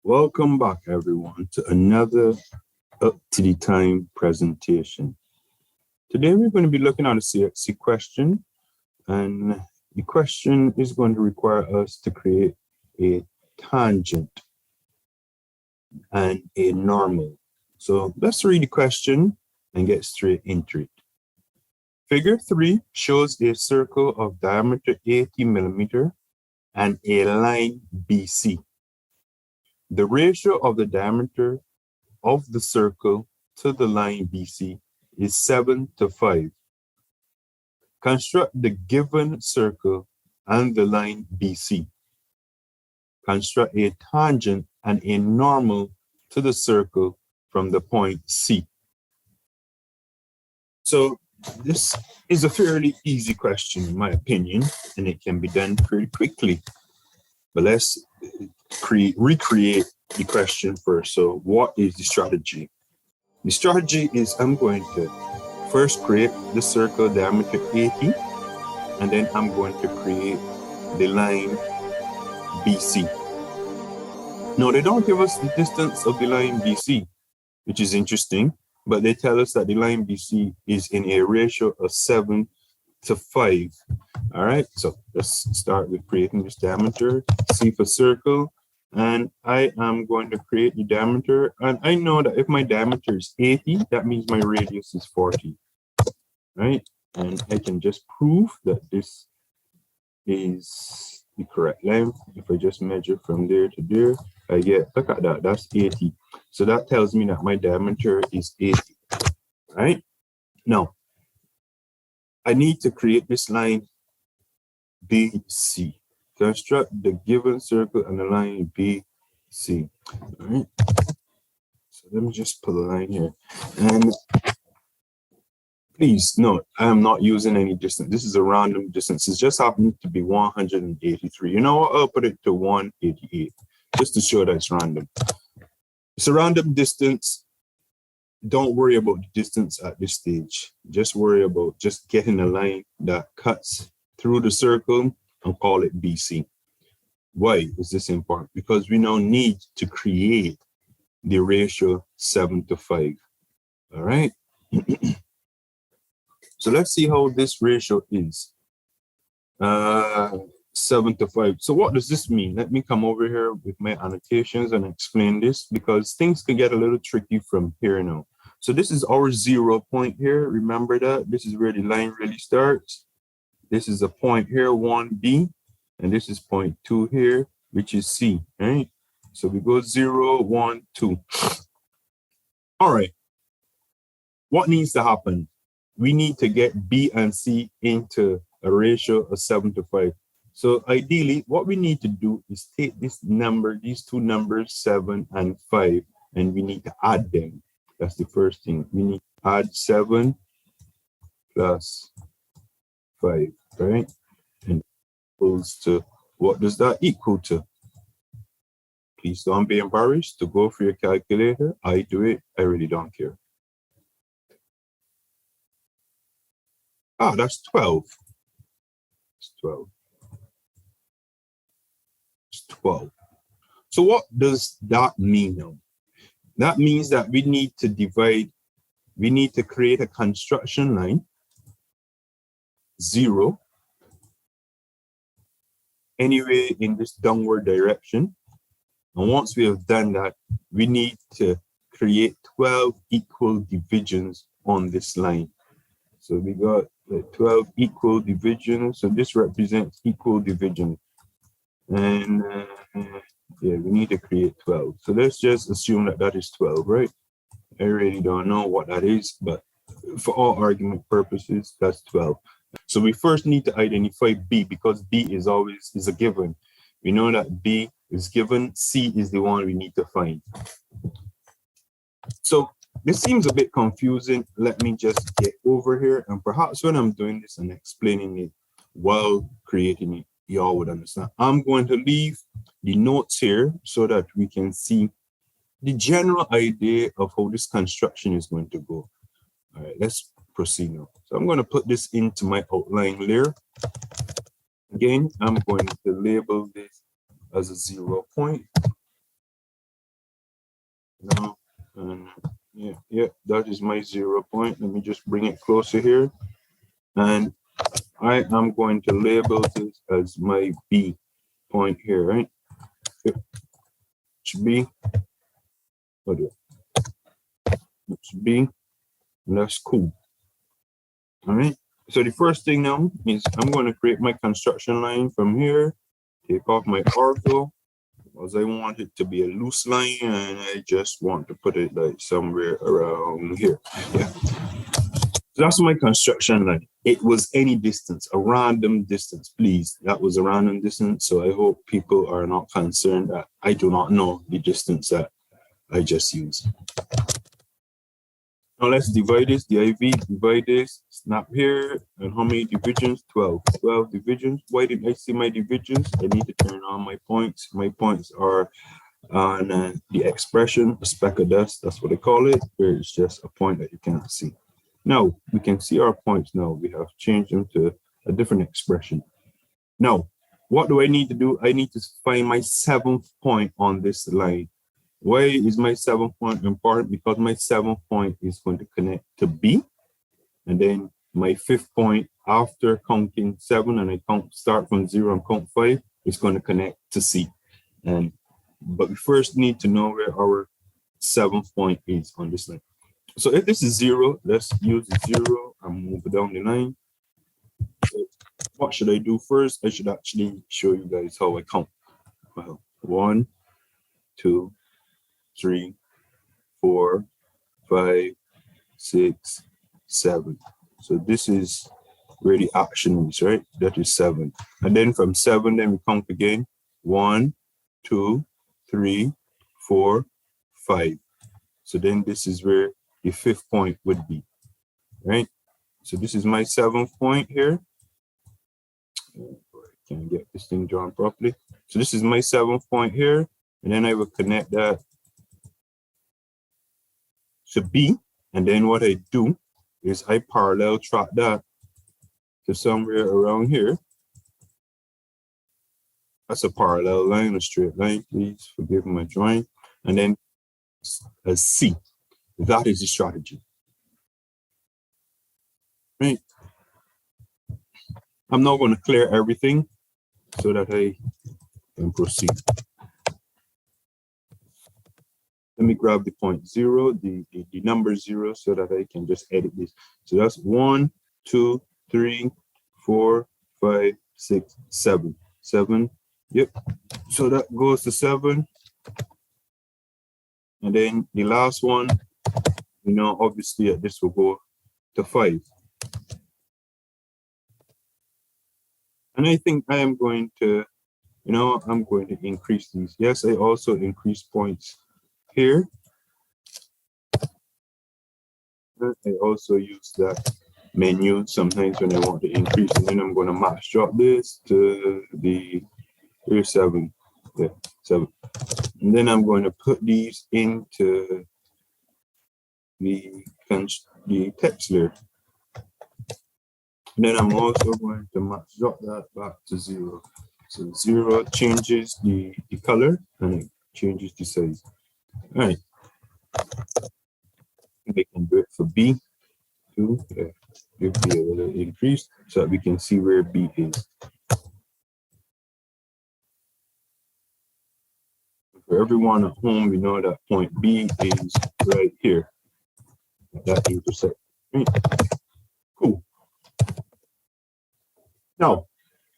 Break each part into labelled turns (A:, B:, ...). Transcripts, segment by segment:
A: Welcome back, everyone, to another Up to the Time presentation. Today, we're going to be looking at a CXC question, and the question is going to require us to create a tangent and a normal. So let's read the question and get straight into it. Figure 3 shows a circle of diameter 80 millimeter and a line BC. The ratio of the diameter of the circle to the line BC is 7:5. Construct the given circle and the line BC. Construct a tangent and a normal to the circle from the point C. So this is a fairly easy question, in my opinion, and it can be done pretty quickly. But let's recreate the question first. So what is the strategy? The strategy is I'm going to first create the circle diameter 80, and then I'm going to create the line BC. Now, they don't give us the distance of the line BC, which is interesting, but they tell us that the line BC is in a ratio of 7:5. All right, so let's start with creating this diameter, C for circle, and I am going to create the diameter. And I know that if my diameter is 80, that means my radius is 40, right? And I can just prove that this is the correct length. If I just measure from there to there, I get, look at that, that's 80. So that tells me that my diameter is 80, right? Now, I need to create this line BC. Construct the given circle and the line BC. All right. So let me just put a line here. And please note, I am not using any distance. This is a random distance. It just happens to be 183. You know what? I'll put it to 188 just to show that it's random. It's a random distance. Don't worry about the distance at this stage. Just worry about just getting a line that cuts through the circle and call it BC. Why is this important? Because we now need to create the ratio 7:5. All right. So let's see how this ratio is. 7:5. So what does this mean? Let me come over here with my annotations and explain this, because things can get a little tricky from here now. So this is our 0 point here. Remember that this is where the line really starts. This is a point here, 1B, and this is point 2 here, which is C, right? So we go 0, 1, 2. All right. What needs to happen? We need to get B and C into a ratio of 7:5. So ideally, what we need to do is take this number, these two numbers, 7 and 5, and we need to add them. That's the first thing. We need to add 7 plus 5, right? And equals to, what does that equal to? Please don't be embarrassed to go for your calculator. I do it. I really don't care. Ah, that's 12. It's 12. It's 12. So what does that mean now? That means that we need to divide, we need to create a construction line, 0, anyway in this downward direction. And once we have done that, we need to create 12 equal divisions on this line. So we got 12 equal divisions. So this represents equal division. And yeah, we need to create 12. So let's just assume that that is 12, right? I really don't know what that is, but for all argument purposes, that's 12. So we first need to identify B, because B is always a given. We know that B is given, C is the one we need to find. So this seems a bit confusing. Let me just get over here, and perhaps when I'm doing this and explaining it while creating it, y'all would understand. I'm going to leave the notes here so that we can see the general idea of how this construction is going to go. All right, let's proceed now. So I'm going to put this into my outline layer. Again, I'm going to label this as a 0 point. No, and yeah, that is my 0 point. Let me just bring it closer here. And I am going to label this as my B point here, right? It should be, it should be, and that's cool. All right. So the first thing now is I'm going to create my construction line from here, take off my ortho, because I want it to be a loose line, and I just want to put it like somewhere around here. Yeah. So that's my construction line. It was any distance, a random distance, please. That was a random distance. So I hope people are not concerned that I do not know the distance that I just used. Now let's divide this, the IV, divide this, snap here, and how many divisions? 12. 12 divisions. Why didn't I see my divisions? I need to turn on my points. My points are on the expression, a speck of dust, that's what I call it, where it's just a point that you can't see. Now, we can see our points now. We have changed them to a different expression. Now, what do I need to do? I need to find my 7th point on this line. Why is my 7th point important? Because my 7th point is going to connect to B. And then my 5th point, after counting 7, and I start from 0 and count 5, is going to connect to C. But we first need to know where our 7th point is on this line. So if this is 0, let's use 0 and move it down the line. So what should I do first? I should actually show you guys how I count. Well, 1, 2, 3, 4, 5, 6, 7. So this is where the action is, right? That is 7. And then from 7, then we count again. 1, 2, 3, 4, 5. So then this is where the 5th point would be, right? So this is my 7th point here. Can I get this thing drawn properly? So this is my 7th point here, and then I will connect that to B. And then what I do is I parallel track that to somewhere around here. That's a parallel line, a straight line. Please forgive my drawing. And then a C. That is the strategy. Right. I'm now going to clear everything so that I can proceed. Let me grab the point 0, the number 0, so that I can just edit this. So that's 1, 2, 3, 4, 5, 6, 7. 7. Yep. So that goes to 7. And then the last one, you know, obviously this will go to 5. And I think I am going to, you know, I'm going to increase these. Yes, I also increase points here. I also use that menu sometimes when I want to increase, and then I'm going to max drop this to the 7. Yeah, 7. And then I'm going to put these into the text layer. And then I'm also going to max drop that back to 0. So 0 changes the color and it changes the size. All right. I can do it for B too. Yeah. Give B a little increase so that we can see where B is. For everyone at home, we know that point B is right here. That intersect. Right. Cool. Now,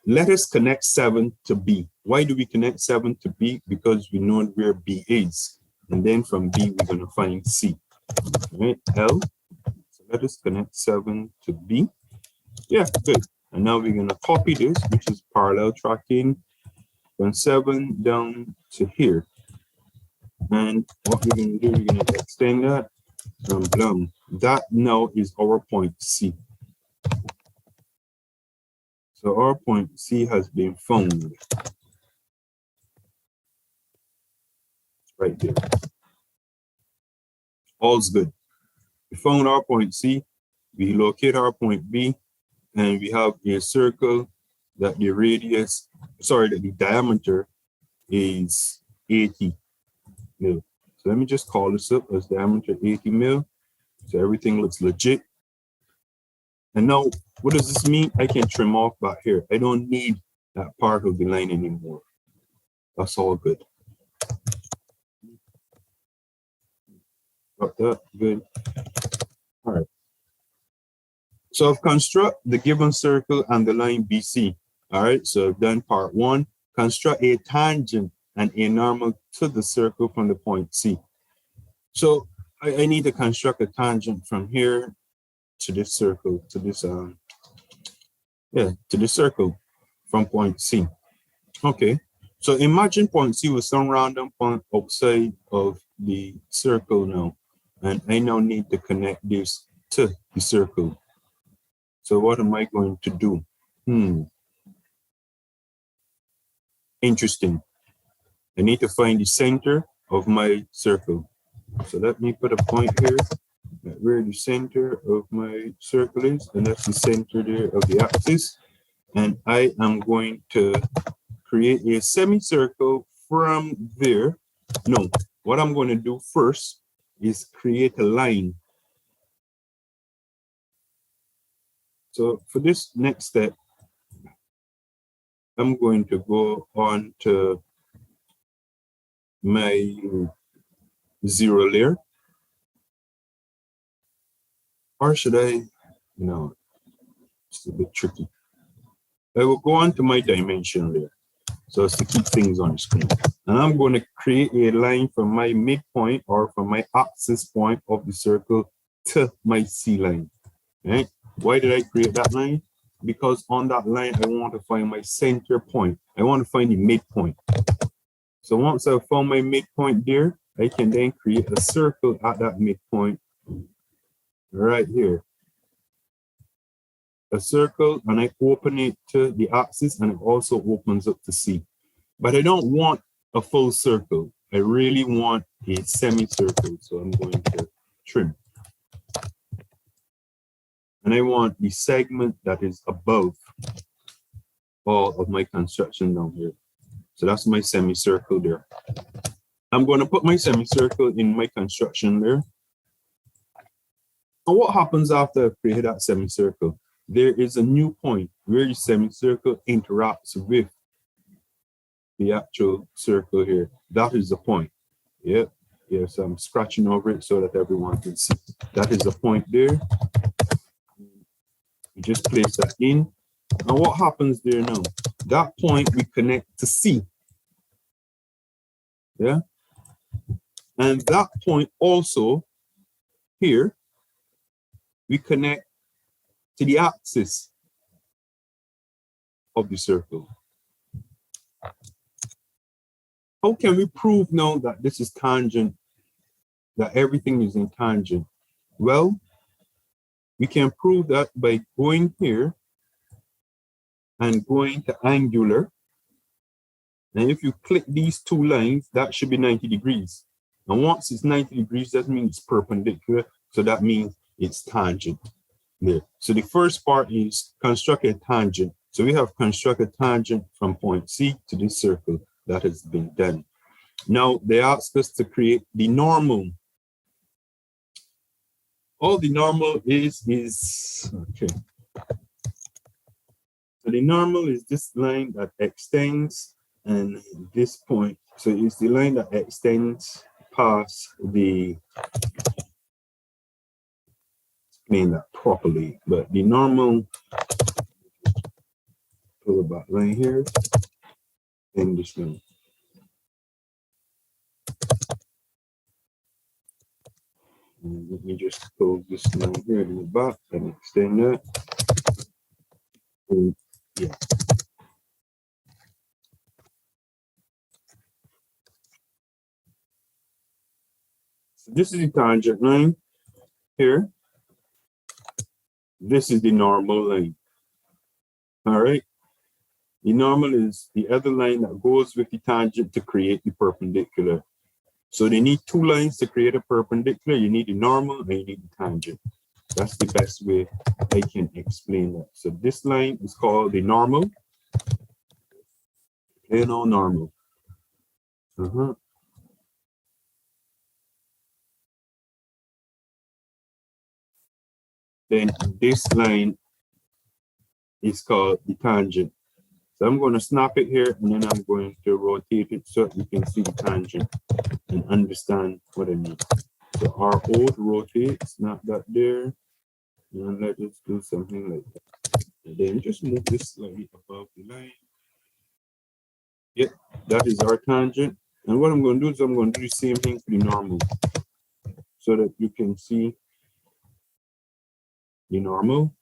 A: let us connect 7 to B. Why do we connect 7 to B? Because we know where B is. And then from B, we're going to find C. All right, L. So let us connect 7 to B. Yeah, good. And now we're going to copy this, which is parallel tracking from 7 down to here. And what we're going to do, we're going to extend that. That now is our point C. So our point C has been found. Right there. All's good. We found our point C. We locate our point B, and we have a circle that the radius, that the diameter is 80 mil. So let me just call this up as diameter 80 mil. So everything looks legit. And now, what does this mean? I can trim off back here. I don't need that part of the line anymore. That's all good. Got that, good. All right. So I've construct the given circle and the line BC. All right, so I've done part one. Construct a tangent and a normal to the circle from the point C. So I need to construct a tangent from here to this circle, to this to this circle from point C. Okay, so imagine point C was some random point outside of the circle now, and I now need to connect this to the circle. So what am I going to do? Interesting. I need to find the center of my circle. So let me put a point here where the center of my circle is, and that's the center there of the axis. And I am going to create a semicircle from there. No, what I'm going to do first is create a line. So for this next step, I'm going to go on to my zero layer. Or should I? No, it's a bit tricky. I will go on to my dimension layer. So as to keep things on the screen. And I'm going to create a line from my midpoint or from my axis point of the circle to my C line. Right? Why did I create that line? Because on that line, I want to find my center point. I want to find the midpoint. So once I've found my midpoint there, I can then create a circle at that midpoint right here. A circle, and I open it to the axis, and it also opens up to C. But I don't want a full circle. I really want a semicircle. So I'm going to trim. And I want the segment that is above all of my construction down here. So that's my semicircle there. I'm going to put my semicircle in my construction there. And what happens after I've created that semicircle? There is a new point where the semicircle interacts with the actual circle here. That is the point. Yep. Yes, I'm scratching over it so that everyone can see. That is the point there. You just place that in. And what happens there now? That point we connect to C. Yeah. And that point also here, we connect to the axis of the circle. How can we prove now that this is tangent, that everything is in tangent? Well, we can prove that by going here and going to angular. And if you click these two lines, that should be 90 degrees. And once it's 90 degrees, that means it's perpendicular. So that means it's tangent there. So the first part is construct a tangent. So we have constructed tangent from point C to this circle. That has been done. Now they ask us to create the normal. All the normal is okay. So the normal is this line that extends and this point. So it's the line that extends past the, explain that properly, but the normal, pull about right here, and this line. And let me just pull this line here in the back and extend that. And yeah. So this is the tangent line here. This is the normal line. All right. The normal is the other line that goes with the tangent to create the perpendicular. So they need two lines to create a perpendicular. You need the normal and you need the tangent. That's the best way I can explain that. So this line is called the normal. Plain old normal. then this line is called the tangent. So I'm going to snap it here, and then I'm going to rotate it so you can see the tangent and understand what I mean. So RO to rotate, snap that there, and let us do something like that. And then just move this slightly above the line. Yep, that is our tangent. And what I'm going to do is I'm going to do the same thing for the normal, so that you can see the normal.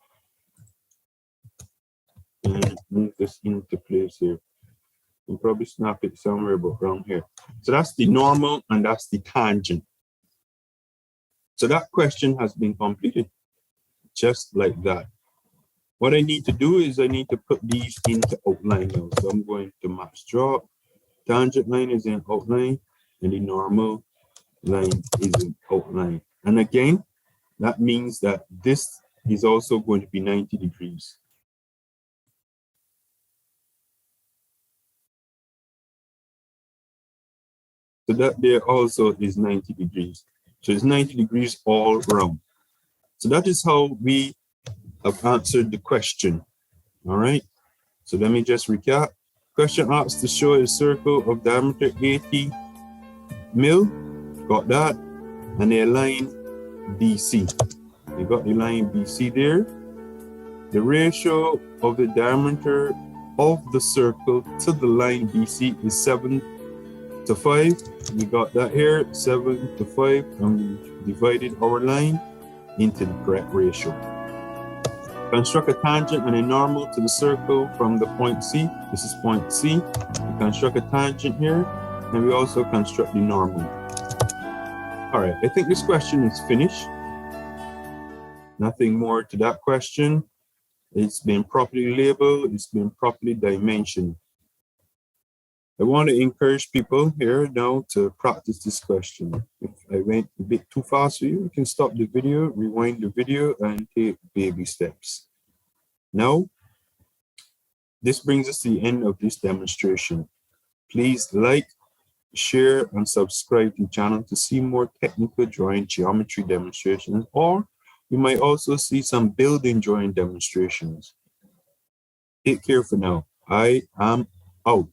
A: And move this into place here. And probably snap it somewhere about around here. So that's the normal and that's the tangent. So that question has been completed, just like that. What I need to do is I need to put these into outline now. So I'm going to max draw. Tangent line is in outline, and the normal line is in outline. And again, that means that this is also going to be 90 degrees. So that there also is 90 degrees. So it's 90 degrees all around. So that is how we have answered the question. All right. So let me just recap. Question asks to show a circle of diameter 80 mil. Got that. And a line BC. You got the line BC there. The ratio of the diameter of the circle to the line BC is 7 to 5. We got that here, 7 to 5, and we divided our line into the correct ratio. Construct a tangent and a normal to the circle from the point C. This is point C. We construct a tangent here, and we also construct the normal. All right, I think this question is finished. Nothing more to that question. It's been properly labeled, it's been properly dimensioned. I want to encourage people here now to practice this question. If I went a bit too fast for you, you can stop the video, rewind the video, and take baby steps. Now, this brings us to the end of this demonstration. Please like, share, and subscribe to the channel to see more technical drawing geometry demonstrations, or you might also see some building drawing demonstrations. Take care for now. I am out.